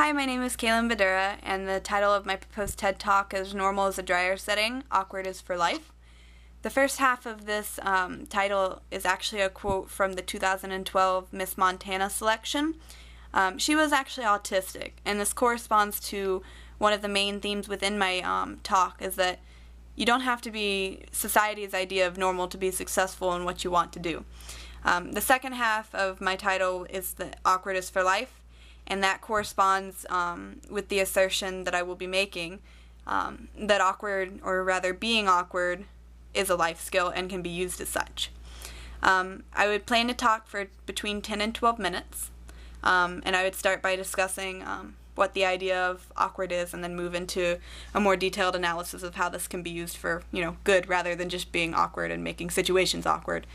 Hi, my name is Kaylin Badura, and the title of my proposed TED Talk is Normal is a Dryer Setting, Awkward is for Life. The first half of this title is actually a quote from the 2012 Miss Montana selection. She was actually autistic, and this corresponds to one of the main themes within my talk, is that you don't have to be society's idea of normal to be successful in what you want to do. The second half of my title is the Awkward is for Life, and that corresponds with the assertion that I will be making that awkward, or rather being awkward, is a life skill and can be used as such. I would plan to talk for between 10 and 12 minutes, and I would start by discussing what the idea of awkward is, and then move into a more detailed analysis of how this can be used for, good rather than just being awkward and making situations awkward.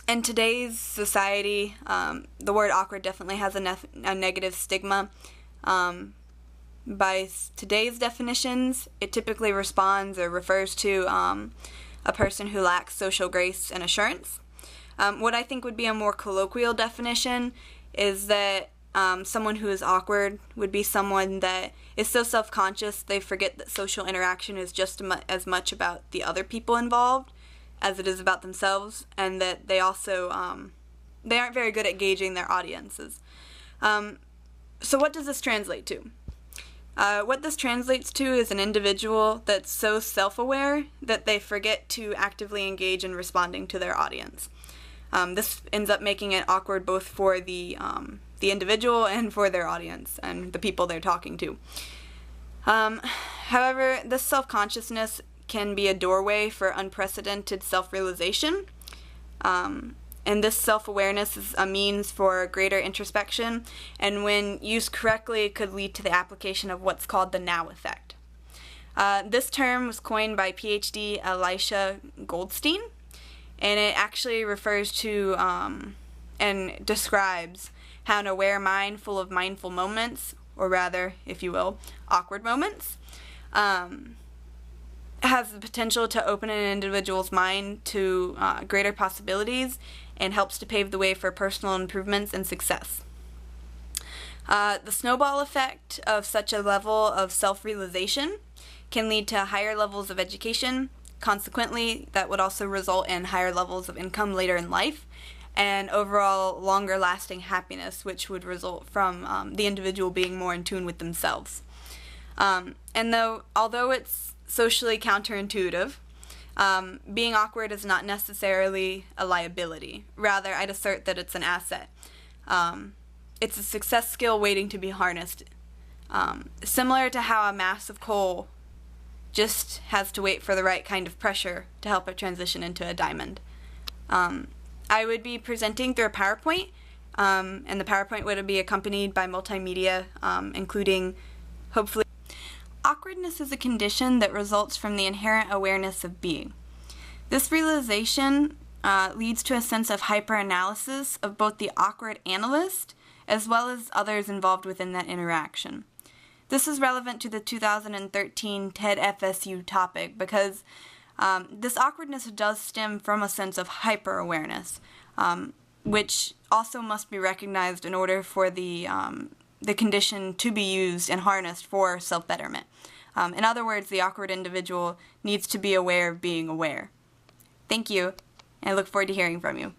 In today's society, the word awkward definitely has a negative stigma. By today's definitions, it typically responds or refers to a person who lacks social grace and assurance. What I think would be a more colloquial definition is that someone who is awkward would be someone that is so self-conscious they forget that social interaction is just as much about the other people involved as it is about themselves, and that they also they aren't very good at gauging their audiences. So what does this translate to? What this translates to is an individual that's so self-aware that they forget to actively engage in responding to their audience. This ends up making it awkward both for the individual and for their audience and the people they're talking to. However, this self-consciousness can be a doorway for unprecedented self-realization, and this self-awareness is a means for greater introspection, and when used correctly could lead to the application of what's called the now effect. This term was coined by PhD Elisha Goldstein, and it actually refers to and describes how an aware mind full of mindful moments, or rather, if you will, awkward moments, has the potential to open an individual's mind to greater possibilities and helps to pave the way for personal improvements and success. The snowball effect of such a level of self-realization can lead to higher levels of education. Consequently, that would also result in higher levels of income later in life and overall longer-lasting happiness, which would result from the individual being more in tune with themselves. Although it's socially counterintuitive, being awkward is not necessarily a liability. Rather, I'd assert that it's an asset. It's a success skill waiting to be harnessed. Similar to how a mass of coal just has to wait for the right kind of pressure to help it transition into a diamond. I would be presenting through a PowerPoint, and the PowerPoint would be accompanied by multimedia, including, hopefully, awkwardness is a condition that results from the inherent awareness of being. This realization leads to a sense of hyper-analysis of both the awkward analyst as well as others involved within that interaction. This is relevant to the 2013 TED FSU topic because this awkwardness does stem from a sense of hyper-awareness, which also must be recognized in order for the condition to be used and harnessed for self-betterment. In other words, the awkward individual needs to be aware of being aware. Thank you, and I look forward to hearing from you.